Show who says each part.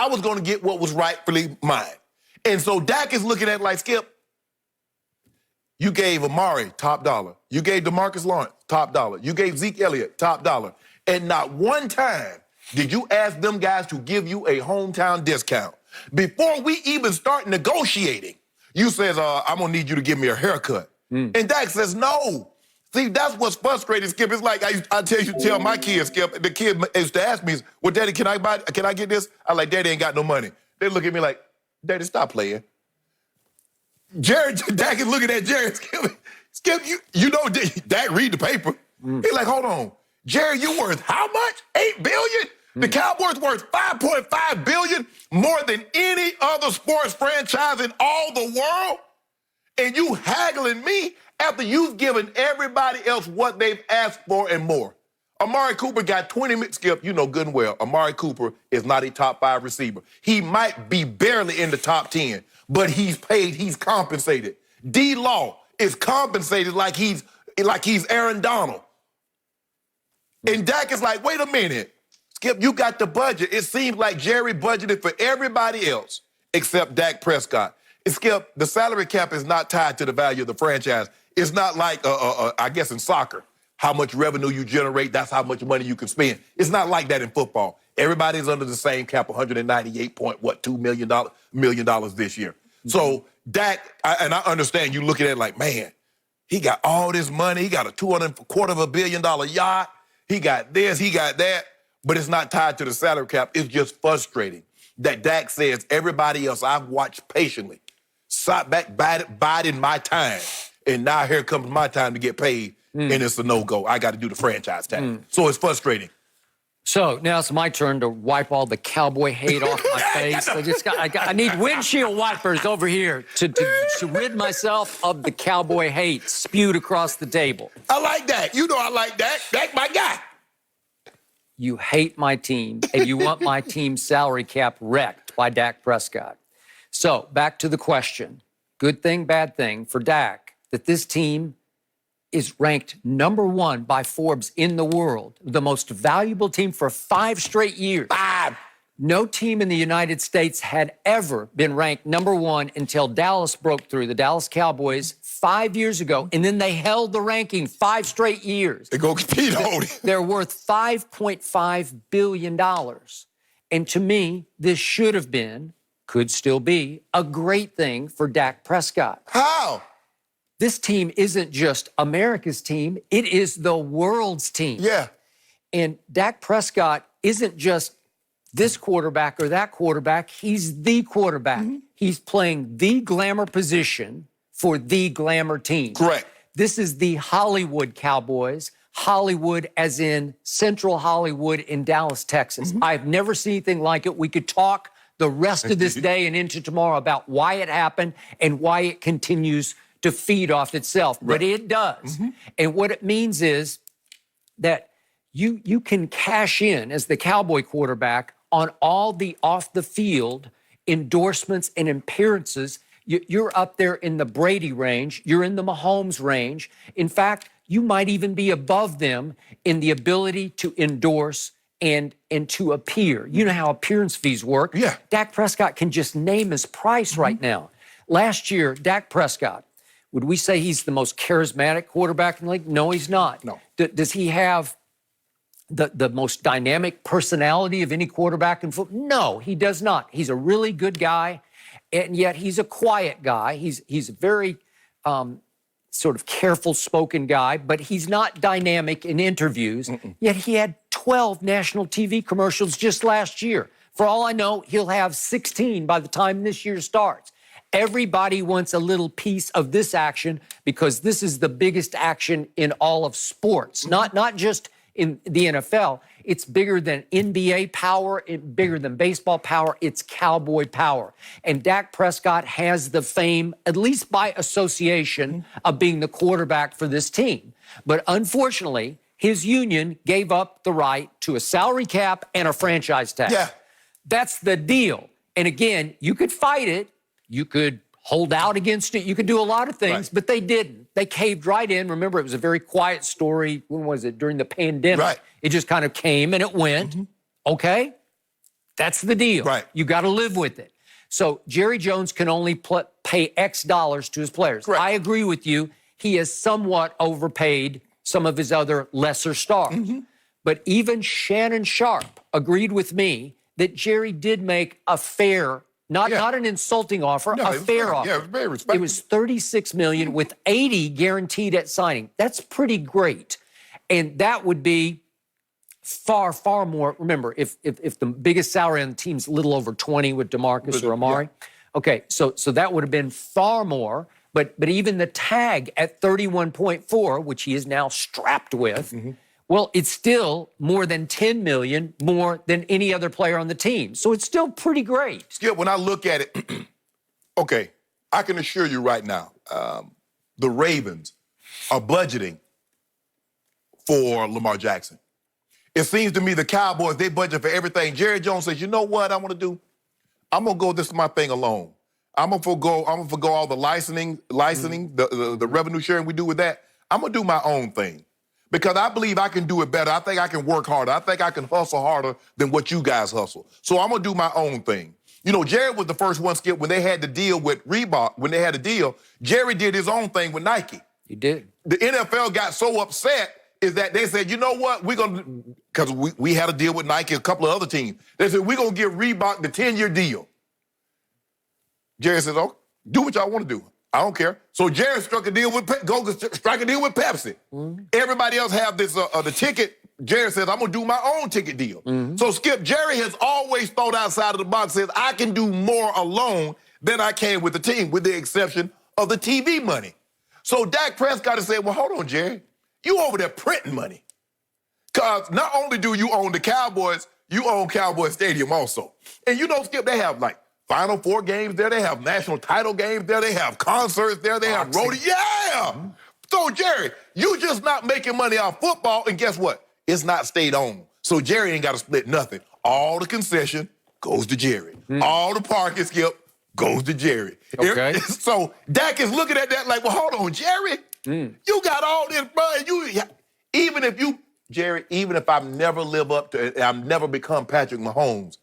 Speaker 1: was going to get what was rightfully mine. And so Dak is looking at like, Skip, you gave Amari top dollar. You gave DeMarcus Lawrence top dollar. You gave Zeke Elliott top dollar. And not one time did you ask them guys to give you a hometown discount. Before we even start negotiating, you says, I'm going to need you to give me a haircut. And Dak says, no. See, that's what's frustrating, Skip. It's like I tell my kids, Skip, the kid used to ask me, well, Daddy, can I get this? I'm like, Daddy ain't got no money. They look at me like, Daddy, stop playing. Dak is looking at Jerry. Skip, you know, Dak read the paper. He's like, hold on. Jerry, you worth how much? $8 billion? The Cowboys worth $5.5 billion, more than any other sports franchise in all the world? And you haggling me after you've given everybody else what they've asked for and more. Amari Cooper got 20 minutes. Skip, you know good and well, Amari Cooper is not a top 5 receiver. He might be barely in the top 10, but he's paid, he's compensated. D-Law is compensated like he's Aaron Donald. And Dak is like, wait a minute. Skip, you got the budget. It seems like Jerry budgeted for everybody else except Dak Prescott. And Skip, the salary cap is not tied to the value of the franchise. It's not like, I guess in soccer, how much revenue you generate, that's how much money you can spend. It's not like that in football. Everybody's under the same cap, $198.2 million this year. So Dak, and I understand you looking at it like, man, he got all this money. He got a $250 million yacht. He got this, he got that. But it's not tied to the salary cap. It's just frustrating that Dak says everybody else I've watched patiently sat back, biding my time, and now here comes my time to get paid, and it's a no-go. I got to do the franchise tag. So it's frustrating.
Speaker 2: So now it's my turn to wipe all the cowboy hate off my face. I need windshield wipers over here to rid myself of the cowboy hate spewed across the table.
Speaker 1: I like that. You know I like that. That's my guy.
Speaker 2: You hate my team, and you want my team's salary cap wrecked by Dak Prescott. So back to the question. Good thing, bad thing for Dak, that this team is ranked #1 by Forbes in the world, the most valuable team for 5 straight years. 5. No team in the United States had ever been ranked #1 until Dallas broke through, the Dallas Cowboys, 5 years ago, and then they held the ranking 5 straight years.
Speaker 1: They go compete on it.
Speaker 2: They're worth $5.5 billion. And to me, this should have been, could still be, a great thing for Dak Prescott.
Speaker 1: How?
Speaker 2: This team isn't just America's team, it is the world's team.
Speaker 1: Yeah.
Speaker 2: And Dak Prescott isn't just this quarterback or that quarterback, he's the quarterback. He's playing the glamour position for the glamour team.
Speaker 1: Correct.
Speaker 2: This is the Hollywood Cowboys, Hollywood as in Central Hollywood in Dallas, Texas. I've never seen anything like it. We could talk the rest of this day and into tomorrow about why it happened and why it continues to feed off itself, but it does. And what it means is that you can cash in as the Cowboy quarterback on all the off-the-field endorsements and appearances. You're up there in the Brady range. You're in the Mahomes range. In fact, you might even be above them in the ability to endorse and to appear. You know how appearance fees work.
Speaker 1: Yeah.
Speaker 2: Dak Prescott can just name his price right now. Last year, Dak Prescott, would we say he's the most charismatic quarterback in the league? No, he's not.
Speaker 1: No.
Speaker 2: Does he have the most dynamic personality of any quarterback in football? No, he does not. He's a really good guy, and yet he's a quiet guy. He's a very sort of careful-spoken guy, but he's not dynamic in interviews. Yet he had 12 national TV commercials just last year. For all I know, he'll have 16 by the time this year starts. Everybody wants a little piece of this action because this is the biggest action in all of sports, not just in the NFL. It's bigger than NBA power, bigger than baseball power. It's Cowboy power. And Dak Prescott has the fame, at least by association, of being the quarterback for this team. But unfortunately, his union gave up the right to a salary cap and a franchise tag.
Speaker 1: Yeah.
Speaker 2: That's the deal. And again, you could fight it. You could hold out against it. You could do a lot of things, but they didn't. They caved right in. Remember, it was a very quiet story. When was it? During the pandemic.
Speaker 1: Right.
Speaker 2: It just kind of came and it went. Okay? That's the deal.
Speaker 1: Right.
Speaker 2: You got to live with it. So Jerry Jones can only pay X dollars to his players.
Speaker 1: Correct.
Speaker 2: I agree with you. He has somewhat overpaid some of his other lesser stars. But even Shannon Sharp agreed with me that Jerry did make a fair, not an insulting offer, a fair offer.
Speaker 1: Yeah, it was very respectful.
Speaker 2: It was $36 million with $80 guaranteed at signing. That's pretty great. And that would be far, far more. Remember, if the biggest salary on the team's a little over 20 with DeMarcus or Amari, okay, so that would have been far more. But even the tag at 31.4, which he is now strapped with, well, it's still more than $10 million more than any other player on the team. So it's still pretty great.
Speaker 1: Skip, when I look at it, okay, I can assure you right now, the Ravens are budgeting for Lamar Jackson. It seems to me the Cowboys, they budget for everything. Jerry Jones says, you know what I want to do? I'm going to go, this is my thing alone. I'm going to forgo all the licensing, the revenue sharing we do with that. I'm going to do my own thing because I believe I can do it better. I think I can work harder. I think I can hustle harder than what you guys hustle. So I'm going to do my own thing. You know, Jerry was the first one, Skip, when they had to deal with Reebok, when they had a deal, Jerry did his own thing with Nike.
Speaker 2: He did.
Speaker 1: The NFL got so upset is that they said, you know what, we're going to, because we had a deal with Nike, a couple of other teams. They said, we're going to give Reebok the 10-year deal. Jerry says, oh, do what y'all want to do. I don't care. So Jerry struck a deal with strike a deal with Pepsi. Everybody else have this the ticket. Jerry says, I'm going to do my own ticket deal. So Skip, Jerry has always thought outside of the box, says, I can do more alone than I can with the team, with the exception of the TV money. So Dak Prescott has said, well, hold on, Jerry. You over there printing money. Because not only do you own the Cowboys, you own Cowboy Stadium also. And you know, Skip, they have like Final Four games there. They have national title games there. They have concerts there. They have roadie. Yeah. So, Jerry, you just not making money off football. And guess what? It's not state owned. So Jerry ain't got to split nothing. All the concession goes to Jerry. All the parking, Skip, goes to Jerry.
Speaker 2: Okay.
Speaker 1: So Dak is looking at that like, well, hold on, Jerry. You got all this, bro. Even if I never live up to it, I've never become Patrick Mahomes,